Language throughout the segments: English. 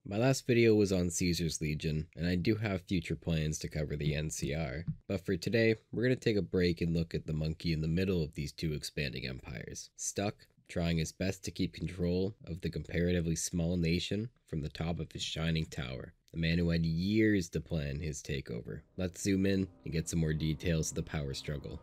My last video was on Caesar's Legion, and I do have future plans to cover the NCR, but for today, we're going to take a break and look at the monkey in the middle of these two expanding empires, stuck, trying his best to keep control of the comparatively small nation from the top of his shining tower. A man who had years to plan his takeover. Let's zoom in and get some more details of the power struggle.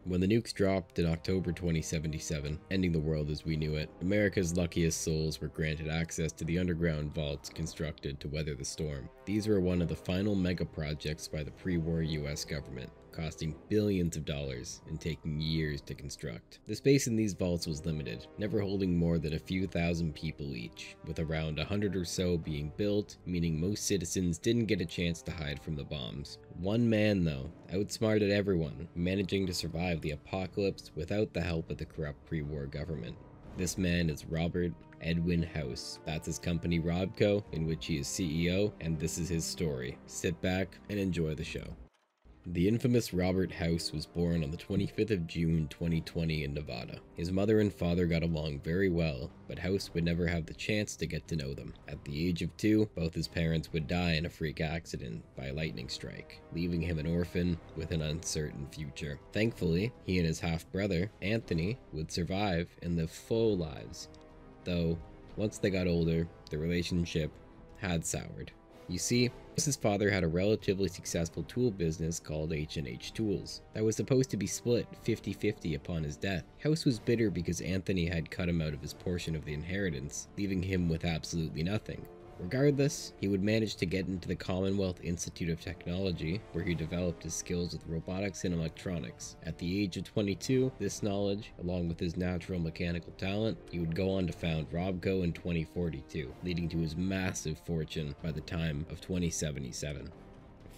When the nukes dropped in October 2077, ending the world as we knew it, America's luckiest souls were granted access to the underground vaults constructed to weather the storm. These were one of the final mega projects by the pre-war US government, costing billions of dollars and taking years to construct. The space in these vaults was limited, never holding more than a few thousand people each, with around 100 or so being built, meaning most citizens didn't get a chance to hide from the bombs. One man, though, outsmarted everyone, managing to survive the apocalypse without the help of the corrupt pre-war government. This man is Robert Edwin House. That's his company Robco, in which he is CEO, and this is his story. Sit back and enjoy the show. The infamous Robert House was born on the 25th of June 2020 in Nevada. His mother and father got along very well, but House would never have the chance to get to know them. At the age of 2, both his parents would die in a freak accident by a lightning strike, leaving him an orphan with an uncertain future. Thankfully, he and his half-brother, Anthony, would survive and live full lives, though once they got older, the relationship had soured. You see, his father had a relatively successful tool business called H&H Tools that was supposed to be split 50-50 upon his death. House was bitter because Anthony had cut him out of his portion of the inheritance, leaving him with absolutely nothing. Regardless, he would manage to get into the Commonwealth Institute of Technology, where he developed his skills with robotics and electronics. At the age of 22, this knowledge, along with his natural mechanical talent, he would go on to found Robco in 2042, leading to his massive fortune by the time of 2077.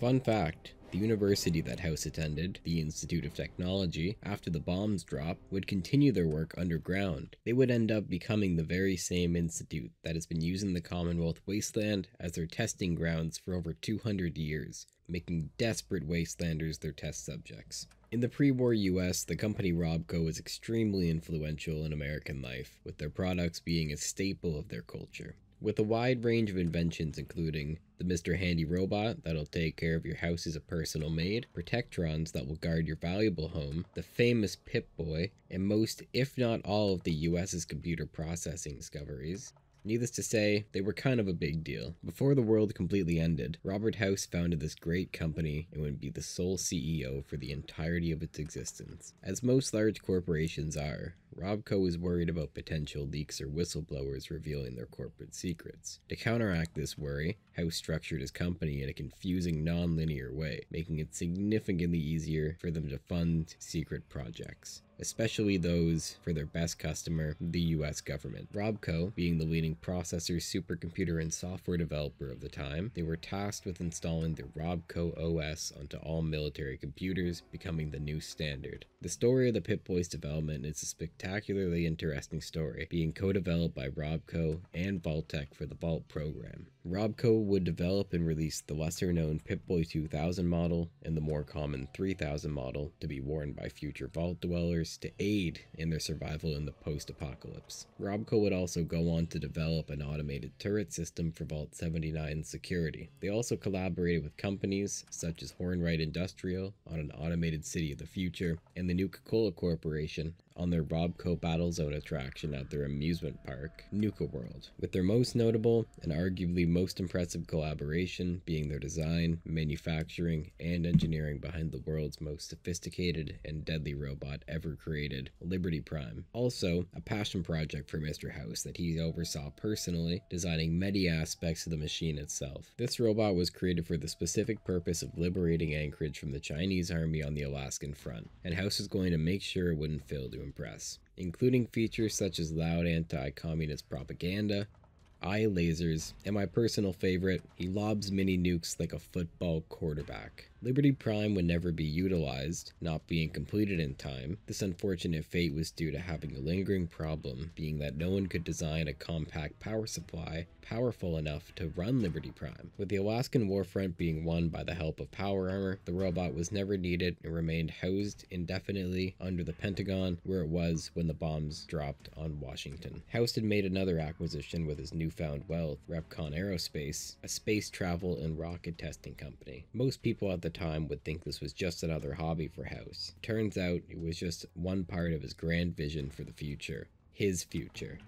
Fun fact: the university that House attended, the Institute of Technology, after the bombs dropped, would continue their work underground. They would end up becoming the very same institute that has been using the Commonwealth wasteland as their testing grounds for over 200 years, making desperate wastelanders their test subjects. In the pre-war US, the company Robco was extremely influential in American life, with their products being a staple of their culture. With a wide range of inventions including the Mr. Handy robot that'll take care of your house as a personal maid, Protectrons that will guard your valuable home, the famous Pip-Boy, and most, if not all, of the US's computer processing discoveries. Needless to say, they were kind of a big deal. Before the world completely ended, Robert House founded this great company and would be the sole CEO for the entirety of its existence. As most large corporations are, Robco is worried about potential leaks or whistleblowers revealing their corporate secrets. To counteract this worry, House structured his company in a confusing non-linear way, making it significantly easier for them to fund secret projects, especially those for their best customer, the US government. Robco, being the leading processor, supercomputer, and software developer of the time, they were tasked with installing the Robco OS onto all military computers, becoming the new standard. The story of the Pip-Boy's development is a spectacularly interesting story, being co-developed by Robco and Vault-Tec for the Vault program. Robco would develop and release the lesser-known Pip-Boy 2000 model and the more common 3000 model to be worn by future Vault dwellers to aid in their survival in the post-apocalypse. Robco would also go on to develop an automated turret system for Vault 79 security. They also collaborated with companies such as Hornwright Industrial on an automated city of the future, and the Nuka-Cola Corporation on their Robco Battlezone attraction at their amusement park, Nuka World, with their most notable and arguably most impressive collaboration being their design, manufacturing, and engineering behind the world's most sophisticated and deadly robot ever created, Liberty Prime. Also, a passion project for Mr. House that he oversaw personally, designing many aspects of the machine itself. This robot was created for the specific purpose of liberating Anchorage from the Chinese army on the Alaskan front, and House was going to make sure it wouldn't fail to impress, including features such as loud anti-communist propaganda, eye lasers, and my personal favorite, he lobs mini nukes like a football quarterback. Liberty Prime would never be utilized, not being completed in time. This unfortunate fate was due to having a lingering problem, being that no one could design a compact power supply powerful enough to run Liberty Prime. With the Alaskan warfront being won by the help of power armor, the robot was never needed and remained housed indefinitely under the Pentagon, where it was when the bombs dropped on Washington. House had made another acquisition with his newfound wealth, Repcon Aerospace, a space travel and rocket testing company. Most people at the time would think this was just another hobby for House. Turns out it was just one part of his grand vision for the future. His future.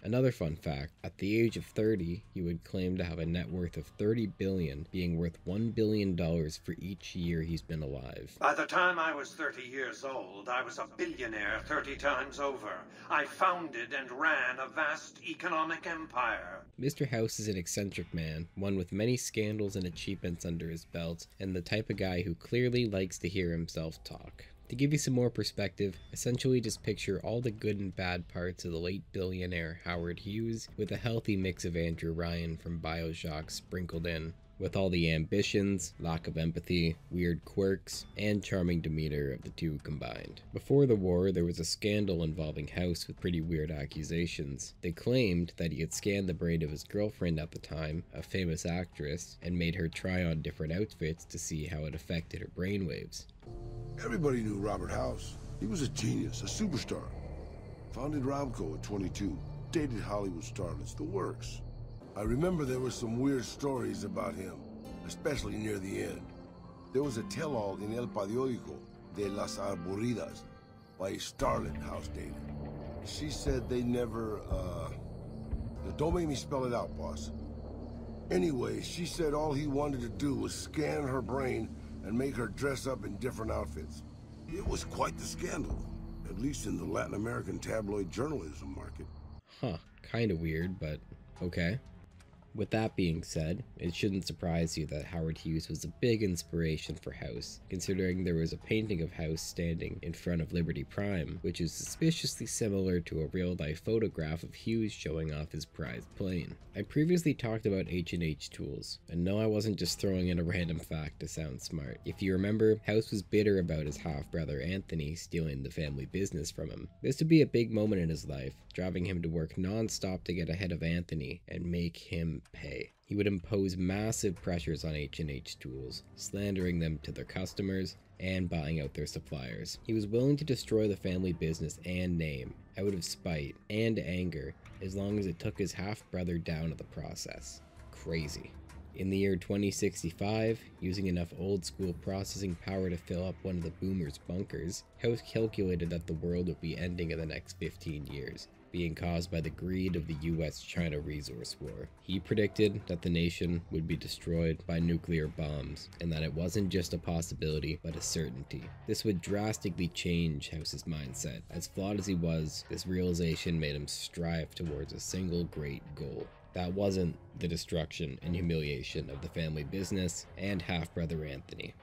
Another fun fact, at the age of 30, he would claim to have a net worth of $30 billion, being worth $1 billion for each year he's been alive. By the time I was 30 years old, I was a billionaire 30 times over. I founded and ran a vast economic empire. Mr. House is an eccentric man, one with many scandals and achievements under his belt, and the type of guy who clearly likes to hear himself talk. To give you some more perspective, essentially just picture all the good and bad parts of the late billionaire Howard Hughes with a healthy mix of Andrew Ryan from BioShock sprinkled in, with all the ambitions, lack of empathy, weird quirks, and charming demeanor of the two combined. Before the war, there was a scandal involving House with pretty weird accusations. They claimed that he had scanned the brain of his girlfriend at the time, a famous actress, and made her try on different outfits to see how it affected her brainwaves. Everybody knew Robert House. He was a genius, a superstar. Founded Romco at 22, dated Hollywood starlets, the works. I remember there were some weird stories about him, especially near the end. There was a tell-all in El Periódico de las Aburridas by a starlet House dated. She said they never, don't make me spell it out, boss. Anyway, she said all he wanted to do was scan her brain and make her dress up in different outfits. It was quite the scandal, at least in the Latin American tabloid journalism market. Huh, kinda weird, but okay. With that being said, it shouldn't surprise you that Howard Hughes was a big inspiration for House, considering there was a painting of House standing in front of Liberty Prime, which is suspiciously similar to a real-life photograph of Hughes showing off his prized plane. I previously talked about H&H tools, and no, I wasn't just throwing in a random fact to sound smart. If you remember, House was bitter about his half-brother Anthony stealing the family business from him. This would be a big moment in his life, driving him to work non-stop to get ahead of Anthony and make him pay. He would impose massive pressures on H&H Tools, slandering them to their customers and buying out their suppliers. He was willing to destroy the family business and name, out of spite and anger, as long as it took his half-brother down in the process. Crazy. In the year 2065, using enough old-school processing power to fill up one of the boomers' bunkers, House calculated that the world would be ending in the next 15 years. Being caused by the greed of the US-China resource war. He predicted that the nation would be destroyed by nuclear bombs, and that it wasn't just a possibility, but a certainty. This would drastically change House's mindset. As flawed as he was, this realization made him strive towards a single great goal. That wasn't the destruction and humiliation of the family business and half-brother Anthony.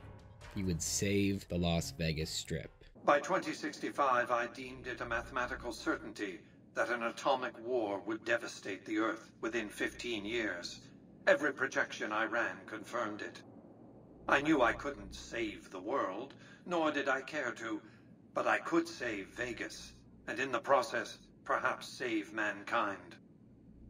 He would save the Las Vegas Strip. By 2065, I deemed it a mathematical certainty that an atomic war would devastate the Earth within 15 years. Every projection I ran confirmed it. I knew I couldn't save the world, nor did I care to, but I could save Vegas, and in the process, perhaps save mankind.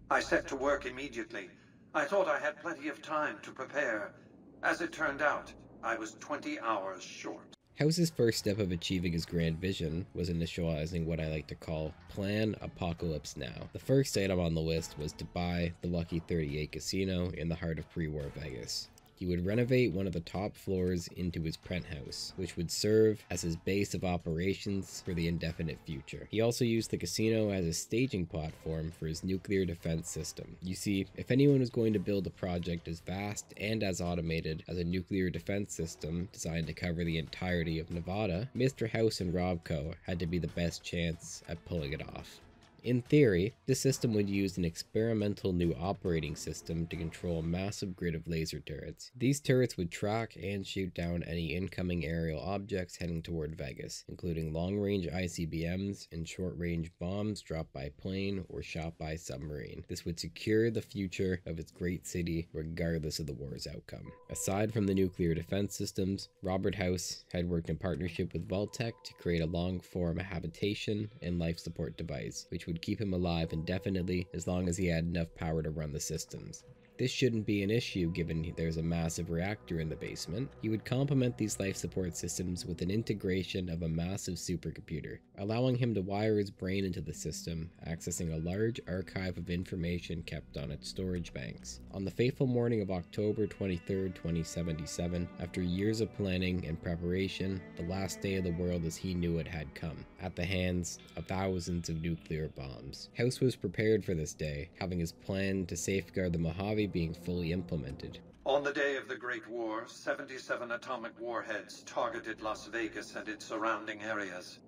I set to work immediately. I thought I had plenty of time to prepare. As it turned out, I was 20 hours short. House's first step of achieving his grand vision was initializing what I like to call Plan Apocalypse Now. The first item on the list was to buy the Lucky 38 casino in the heart of pre-war Vegas. He would renovate one of the top floors into his penthouse, which would serve as his base of operations for the indefinite future. He also used the casino as a staging platform for his nuclear defense system. You see, if anyone was going to build a project as vast and as automated as a nuclear defense system designed to cover the entirety of Nevada, Mr. House and Robco had to be the best chance at pulling it off. In theory, this system would use an experimental new operating system to control a massive grid of laser turrets. These turrets would track and shoot down any incoming aerial objects heading toward Vegas, including long-range ICBMs and short-range bombs dropped by plane or shot by submarine. This would secure the future of its great city regardless of the war's outcome. Aside from the nuclear defense systems, Robert House had worked in partnership with Vault-Tec to create a long-form habitation and life support device, which would keep him alive indefinitely as long as he had enough power to run the systems. This shouldn't be an issue given there's a massive reactor in the basement. He would complement these life support systems with an integration of a massive supercomputer, allowing him to wire his brain into the system, accessing a large archive of information kept on its storage banks. On the fateful morning of October 23, 2077, after years of planning and preparation, the last day of the world as he knew it had come, at the hands of thousands of nuclear bombs. House was prepared for this day, having his plan to safeguard the Mojave being fully implemented. On the day of the Great War, 77 atomic warheads targeted Las Vegas and its surrounding areas.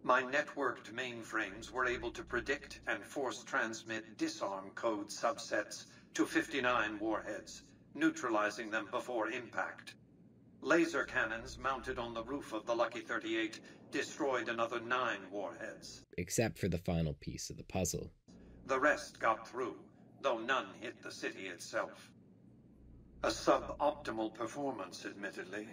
My networked mainframes were able to predict and force transmit disarm code subsets to 59 warheads, neutralizing them before impact. Laser cannons mounted on the roof of the Lucky 38 destroyed another 9 warheads. Except for the final piece of the puzzle. The rest got through, though none hit the city itself. A suboptimal performance, admittedly.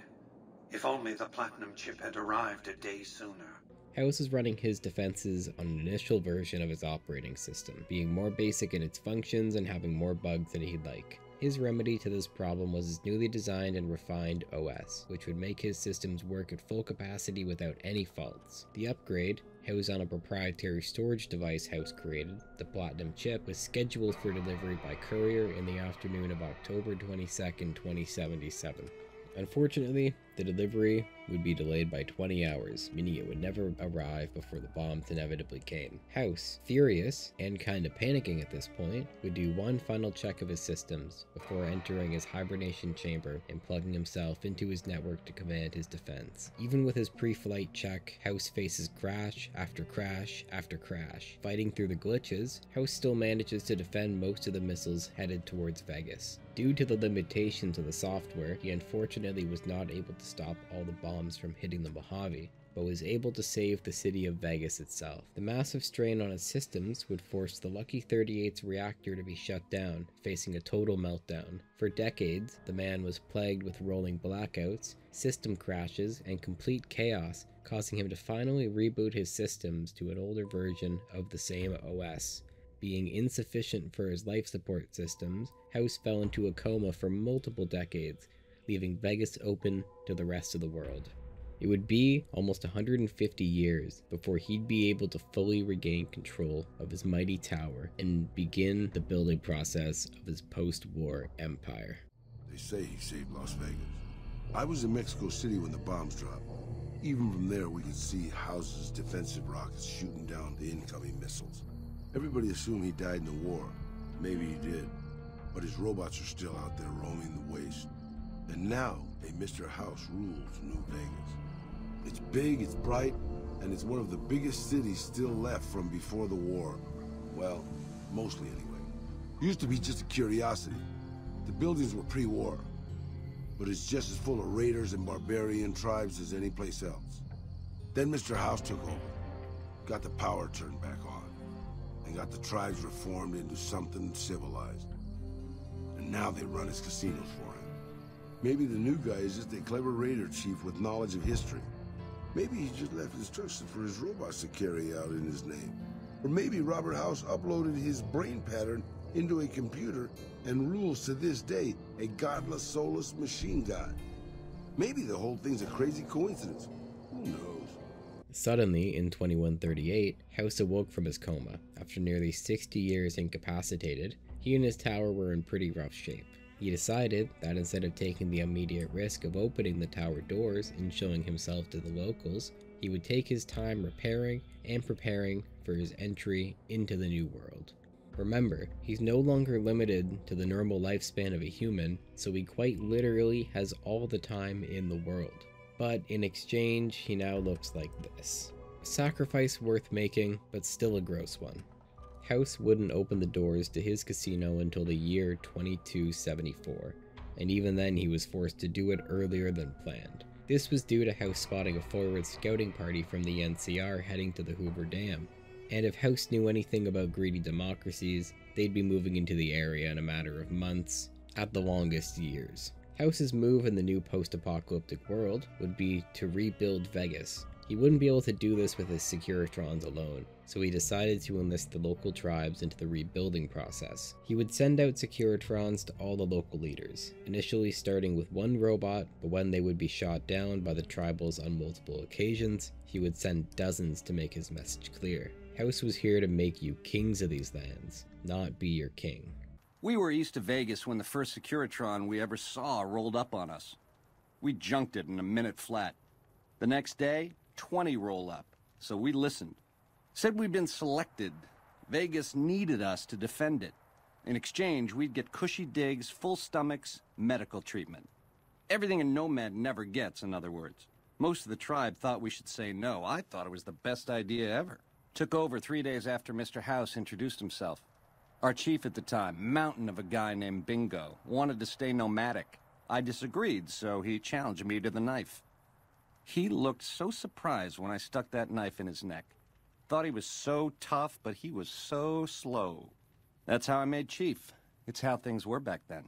If only the platinum chip had arrived a day sooner. House is running his defenses on an initial version of his operating system, being more basic in its functions and having more bugs than he'd like. His remedy to this problem was his newly designed and refined OS, which would make his systems work at full capacity without any faults. The upgrade, housed on a proprietary storage device House created, the Platinum chip, was scheduled for delivery by courier in the afternoon of October 22, 2077. Unfortunately, the delivery would be delayed by 20 hours, meaning it would never arrive before the bombs inevitably came. House, furious and kinda panicking at this point, would do one final check of his systems before entering his hibernation chamber and plugging himself into his network to command his defense. Even with his pre-flight check, House faces crash after crash after crash. Fighting through the glitches, House still manages to defend most of the missiles headed towards Vegas. Due to the limitations of the software, he unfortunately was not able to stop all the bombs from hitting the Mojave, but was able to save the city of Vegas itself. The massive strain on its systems would force the Lucky 38's reactor to be shut down, facing a total meltdown. For decades, the man was plagued with rolling blackouts, system crashes, and complete chaos, causing him to finally reboot his systems to an older version of the same OS. Being insufficient for his life support systems, House fell into a coma for multiple decades, leaving Vegas open to the rest of the world. It would be almost 150 years before he'd be able to fully regain control of his mighty tower and begin the building process of his post-war empire. They say he saved Las Vegas. I was in Mexico City when the bombs dropped. Even from there, we could see House's defensive rockets shooting down the incoming missiles. Everybody assumed he died in the war. Maybe he did. But his robots are still out there roaming the waste. And now, a Mr. House rules New Vegas. It's big, it's bright, and it's one of the biggest cities still left from before the war. Well, mostly anyway. Used to be just a curiosity. The buildings were pre-war. But it's just as full of raiders and barbarian tribes as any place else. Then Mr. House took over. Got the power turned back on. And got the tribes reformed into something civilized. And now they run his casinos for him. Maybe the new guy is just a clever raider chief with knowledge of history. Maybe he just left instructions for his robots to carry out in his name. Or maybe Robert House uploaded his brain pattern into a computer and rules to this day a godless, soulless machine god. Maybe the whole thing's a crazy coincidence. Who knows? Suddenly, in 2138, House awoke from his coma. After nearly 60 years incapacitated, he and his tower were in pretty rough shape. He decided that instead of taking the immediate risk of opening the tower doors and showing himself to the locals, he would take his time repairing and preparing for his entry into the new world. Remember, he's no longer limited to the normal lifespan of a human, so he quite literally has all the time in the world. But in exchange, he now looks like this. A sacrifice worth making, but still a gross one. House wouldn't open the doors to his casino until the year 2274, and even then he was forced to do it earlier than planned. This was due to House spotting a forward scouting party from the NCR heading to the Hoover Dam. And if House knew anything about greedy democracies, they'd be moving into the area in a matter of months, at the longest years. House's move in the new post-apocalyptic world would be to rebuild Vegas. He wouldn't be able to do this with his Securitrons alone, so he decided to enlist the local tribes into the rebuilding process. He would send out Securitrons to all the local leaders, initially starting with one robot, but when they would be shot down by the tribals on multiple occasions, he would send dozens to make his message clear. House was here to make you kings of these lands, not be your king. We were east of Vegas when the first Securitron we ever saw rolled up on us. We junked it in a minute flat. The next day, 20 roll up, so we listened. Said we'd been selected. Vegas needed us to defend it. In exchange, we'd get cushy digs, full stomachs, medical treatment. Everything a nomad never gets, in other words. Most of the tribe thought we should say no. I thought it was the best idea ever. Took over 3 days after Mr. House introduced himself. Our chief at the time, mountain of a guy named Bingo, wanted to stay nomadic. I disagreed, so he challenged me to the knife. He looked so surprised when I stuck that knife in his neck. Thought he was so tough, but he was so slow. That's how I made chief. It's how things were back then.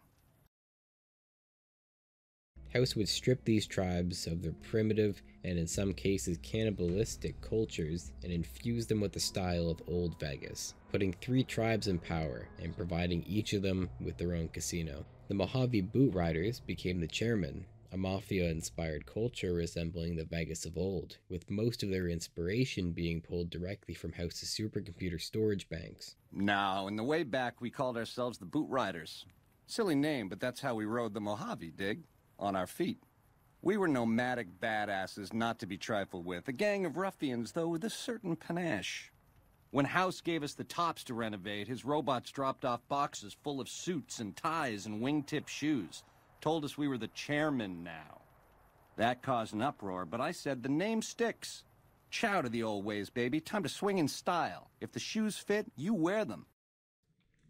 House would strip these tribes of their primitive and in some cases cannibalistic cultures and infuse them with the style of old Vegas, putting 3 tribes in power and providing each of them with their own casino. The Mojave Boot Riders became the chairman, a mafia-inspired culture resembling the Vegas of old, with most of their inspiration being pulled directly from House's supercomputer storage banks. Now, in the way back, we called ourselves the Boot Riders. Silly name, but that's how we rode the Mojave, dig? On our feet. We were nomadic badasses not to be trifled with, a gang of ruffians, though with a certain panache. When House gave us the tops to renovate, his robots dropped off boxes full of suits and ties and wingtip shoes. Told us we were the chairman now. That caused an uproar, but I said the name sticks. Chow to the old ways, baby. Time to swing in style. If the shoes fit, you wear them.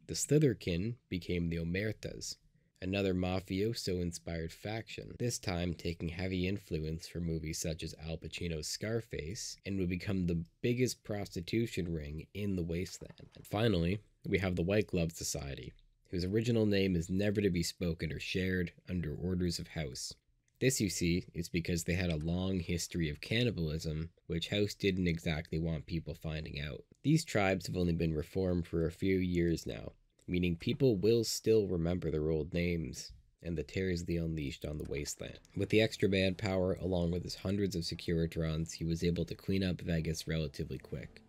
The Slitherkin became the Omertas, another mafioso-inspired faction, this time taking heavy influence from movies such as Al Pacino's Scarface, and would become the biggest prostitution ring in the wasteland. And finally, we have the White Glove Society, whose original name is never to be spoken or shared under orders of House. This, you see, is because they had a long history of cannibalism, which House didn't exactly want people finding out. These tribes have only been reformed for a few years now, meaning people will still remember their old names and the terrors they unleashed on the wasteland. With the extra manpower, along with his hundreds of Securitrons, he was able to clean up Vegas relatively quick.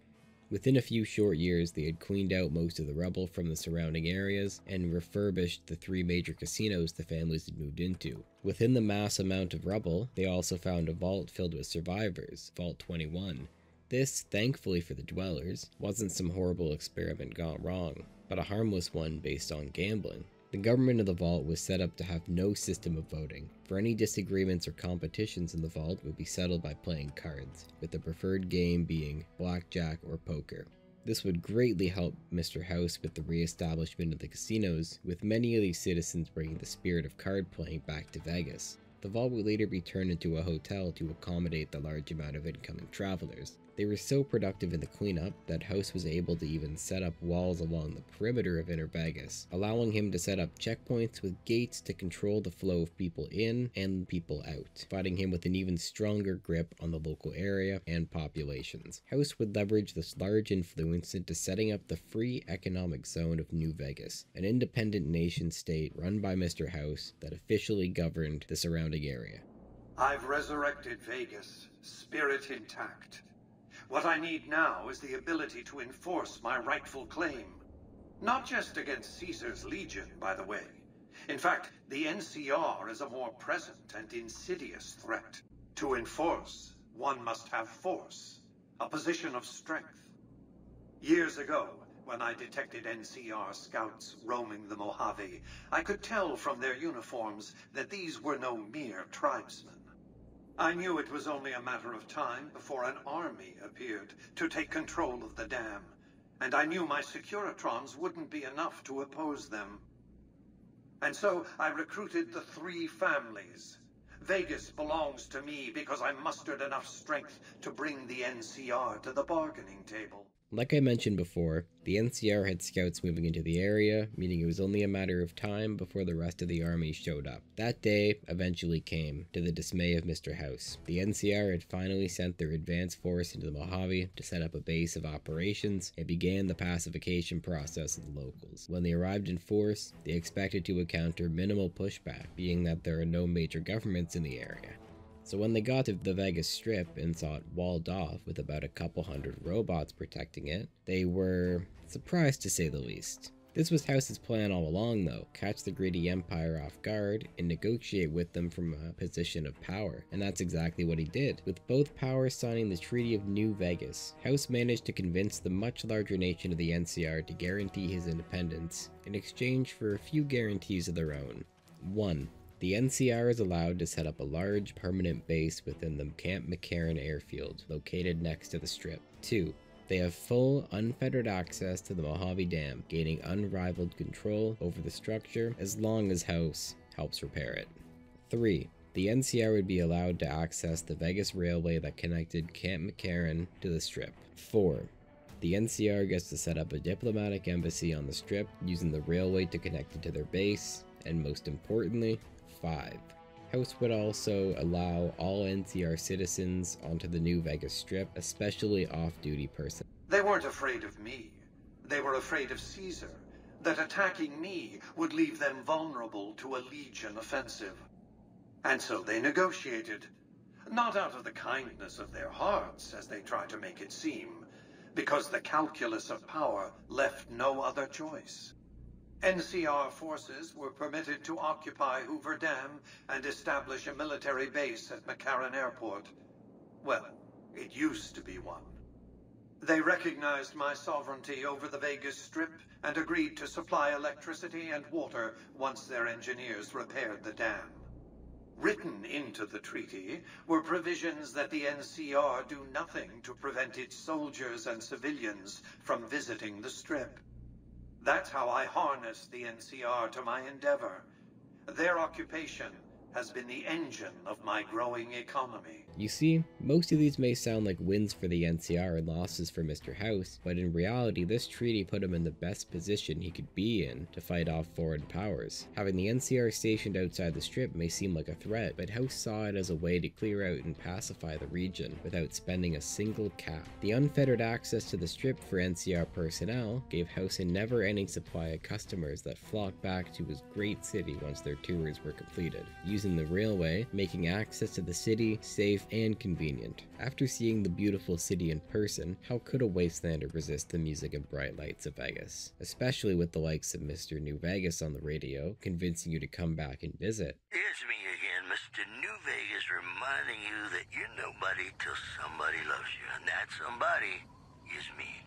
Within a few short years, they had cleaned out most of the rubble from the surrounding areas and refurbished the 3 major casinos the families had moved into. Within the mass amount of rubble, they also found a vault filled with survivors, Vault 21. This, thankfully for the dwellers, wasn't some horrible experiment gone wrong, but a harmless one based on gambling. The government of the vault was set up to have no system of voting. For any disagreements or competitions in the vault would be settled by playing cards, with the preferred game being blackjack or poker. This would greatly help Mr. House with the re-establishment of the casinos, with many of these citizens bringing the spirit of card playing back to Vegas. The vault would later be turned into a hotel to accommodate the large amount of incoming travelers. They were so productive in the cleanup that House was able to even set up walls along the perimeter of Inner Vegas, allowing him to set up checkpoints with gates to control the flow of people in and people out, providing him with an even stronger grip on the local area and populations. House would leverage this large influence into setting up the Free Economic Zone of New Vegas, an independent nation-state run by Mr. House that officially governed the surrounding area. I've resurrected Vegas, spirit intact. What I need now is the ability to enforce my rightful claim. Not just against Caesar's Legion, by the way. In fact, the NCR is a more present and insidious threat. To enforce, one must have force, a position of strength. Years ago, when I detected NCR scouts roaming the Mojave, I could tell from their uniforms that these were no mere tribesmen. I knew it was only a matter of time before an army appeared to take control of the dam, and I knew my Securitrons wouldn't be enough to oppose them. And so I recruited the 3 families. Vegas belongs to me because I mustered enough strength to bring the NCR to the bargaining table. Like I mentioned before, the NCR had scouts moving into the area, meaning it was only a matter of time before the rest of the army showed up. That day eventually came, to the dismay of Mr. House. The NCR had finally sent their advance force into the Mojave to set up a base of operations and began the pacification process of the locals. When they arrived in force, they expected to encounter minimal pushback, being that there are no major governments in the area. So when they got to the Vegas Strip and saw it walled off with about a couple hundred robots protecting it, they were surprised to say the least. This was House's plan all along though, catch the greedy Empire off guard and negotiate with them from a position of power, and that's exactly what he did. With both powers signing the Treaty of New Vegas, House managed to convince the much larger nation of the NCR to guarantee his independence in exchange for a few guarantees of their own. 1. The NCR is allowed to set up a large permanent base within the Camp McCarran airfield, located next to the Strip. 2. They have full, unfettered access to the Mojave Dam, gaining unrivaled control over the structure as long as House helps repair it. 3. The NCR would be allowed to access the Vegas Railway that connected Camp McCarran to the Strip. 4. The NCR gets to set up a diplomatic embassy on the Strip, using the railway to connect it to their base. And most importantly, 5. House would also allow all NCR citizens onto the new Vegas Strip, especially off-duty personnel. They weren't afraid of me. They were afraid of Caesar, that attacking me would leave them vulnerable to a Legion offensive. And so they negotiated, not out of the kindness of their hearts, as they try to make it seem, because the calculus of power left no other choice. NCR forces were permitted to occupy Hoover Dam and establish a military base at McCarran Airport. Well, it used to be one. They recognized my sovereignty over the Vegas Strip and agreed to supply electricity and water once their engineers repaired the dam. Written into the treaty were provisions that the NCR do nothing to prevent its soldiers and civilians from visiting the Strip. That's how I harness the NCR to my endeavor. Their occupation has been the engine of my growing economy. You see, most of these may sound like wins for the NCR and losses for Mr. House, but in reality this treaty put him in the best position he could be in to fight off foreign powers. Having the NCR stationed outside the Strip may seem like a threat, but House saw it as a way to clear out and pacify the region without spending a single cap. The unfettered access to the Strip for NCR personnel gave House a never-ending supply of customers that flocked back to his great city once their tours were completed, using the railway, making access to the city safe and convenient. After seeing the beautiful city in person, how could a wastelander resist the music and bright lights of Vegas? Especially with the likes of Mr. New Vegas on the radio, convincing you to come back and visit. It's me again, Mr. New Vegas, reminding you that you're nobody till somebody loves you, and that somebody is me.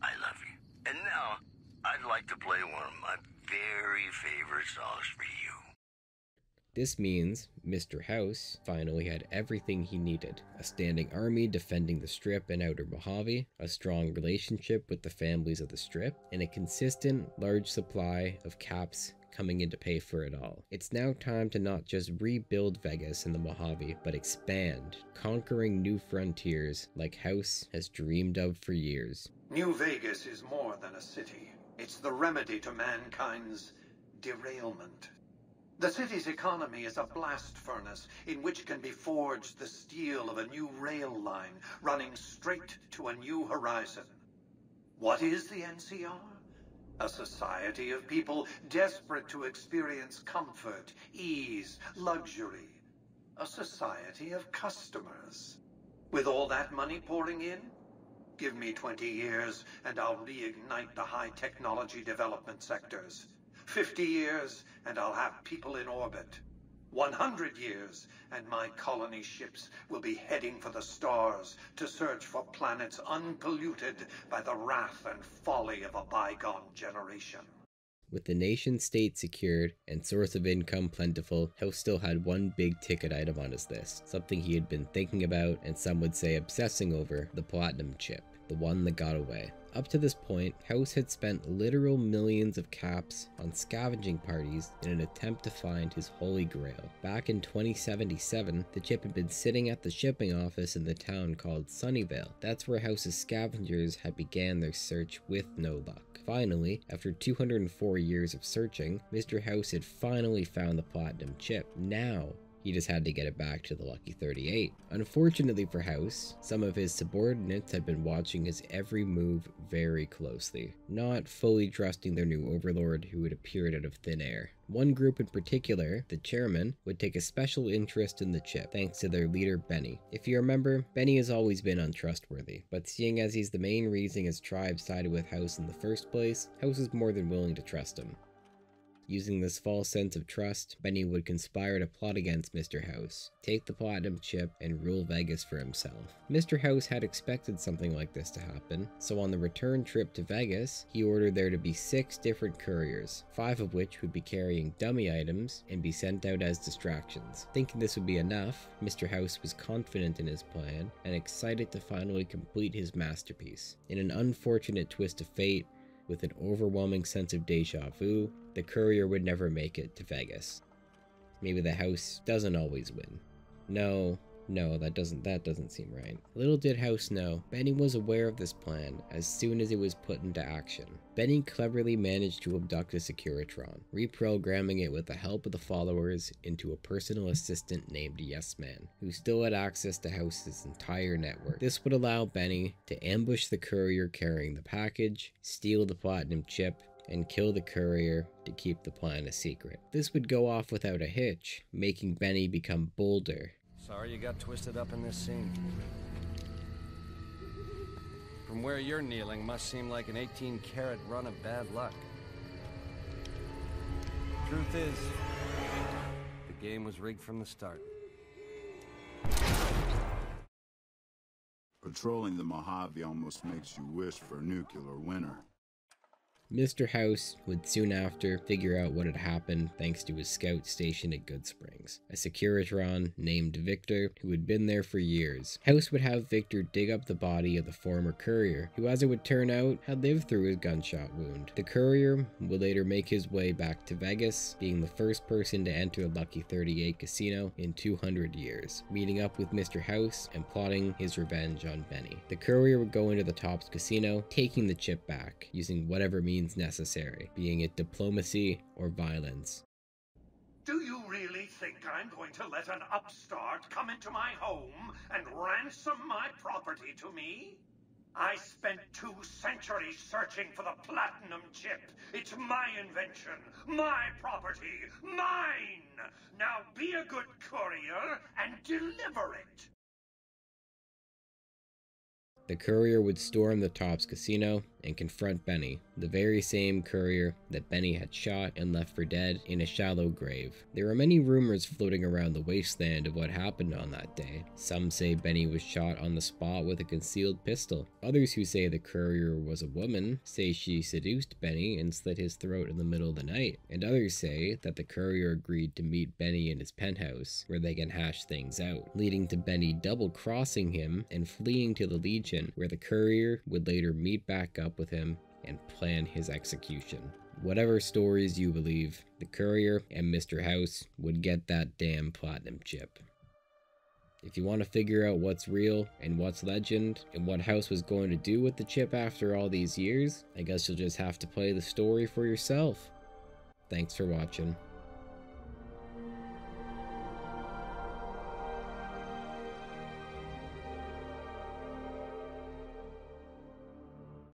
I love you. And now, I'd like to play one of my very favorite songs for you. This means Mr. House finally had everything he needed: a standing army defending the Strip and outer Mojave, a strong relationship with the families of the Strip, and a consistent, large supply of caps coming in to pay for it all. It's now time to not just rebuild Vegas and the Mojave, but expand, conquering new frontiers like House has dreamed of for years. New Vegas is more than a city. It's the remedy to mankind's derailment. The city's economy is a blast furnace in which can be forged the steel of a new rail line running straight to a new horizon. What is the NCR? A society of people desperate to experience comfort, ease, luxury. A society of customers. With all that money pouring in, give me 20 years and I'll reignite the high technology development sectors. 50 years, and I'll have people in orbit. 100 years, and my colony ships will be heading for the stars to search for planets unpolluted by the wrath and folly of a bygone generation. With the nation-state secured and source of income plentiful, House still had one big ticket item on his list, something he had been thinking about and some would say obsessing over: the platinum chip. the one that got away. Up to this point, House had spent literal millions of caps on scavenging parties in an attempt to find his holy grail. Back in 2077, the chip had been sitting at the shipping office in the town called Sunnyvale. That's where House's scavengers had began their search with no luck. Finally, after 204 years of searching, Mr. House had finally found the platinum chip. Now, he just had to get it back to the Lucky 38. Unfortunately for House, some of his subordinates had been watching his every move very closely, not fully trusting their new overlord who had appeared out of thin air. One group in particular, the chairman, would take a special interest in the chip, thanks to their leader Benny. If you remember, Benny has always been untrustworthy, but seeing as he's the main reason his tribe sided with House in the first place, House is more than willing to trust him. Using this false sense of trust, Benny would conspire to plot against Mr. House, take the platinum chip, and rule Vegas for himself. Mr. House had expected something like this to happen, so on the return trip to Vegas, he ordered there to be 6 different couriers, 5 of which would be carrying dummy items and be sent out as distractions. Thinking this would be enough, Mr. House was confident in his plan and excited to finally complete his masterpiece. In an unfortunate twist of fate, with an overwhelming sense of deja vu, the courier would never make it to Vegas. Maybe the House doesn't always win. No, that doesn't seem right. Little did House know, Benny was aware of this plan as soon as it was put into action. Benny cleverly managed to abduct a Securitron, reprogramming it with the help of the followers into a personal assistant named Yes Man, who still had access to House's entire network. This would allow Benny to ambush the courier carrying the package, steal the platinum chip, and kill the courier to keep the plan a secret. This would go off without a hitch, making Benny become bolder. Sorry you got twisted up in this scene. From where you're kneeling must seem like an 18-carat run of bad luck. Truth is, the game was rigged from the start. Patrolling the Mojave almost makes you wish for a nuclear winter. Mr. House would soon after figure out what had happened thanks to his scout stationed at Good Springs, a Securitron named Victor who had been there for years. House would have Victor dig up the body of the former courier, who as it would turn out had lived through his gunshot wound. The courier would later make his way back to Vegas, being the first person to enter a Lucky 38 casino in 200 years, meeting up with Mr. House and plotting his revenge on Benny. The courier would go into the Tops casino, taking the chip back, using whatever means necessary, being it diplomacy or violence. Do you really think I'm going to let an upstart come into my home and ransom my property to me? I spent 2 centuries searching for the platinum chip. It's my invention, my property, mine! Now be a good courier and deliver it! The courier would storm the Tops casino and confront Benny, the very same courier that Benny had shot and left for dead in a shallow grave. There are many rumors floating around the wasteland of what happened on that day. Some say Benny was shot on the spot with a concealed pistol. Others who say the courier was a woman say she seduced Benny and slit his throat in the middle of the night. And others say that the courier agreed to meet Benny in his penthouse where they can hash things out, leading to Benny double-crossing him and fleeing to the Legion, where the courier would later meet back up with him and plan his execution. Whatever stories you believe, the courier and Mr. House would get that damn platinum chip. If you want to figure out what's real and what's legend and what House was going to do with the chip after all these years, I guess you'll just have to play the story for yourself. Thanks for watching.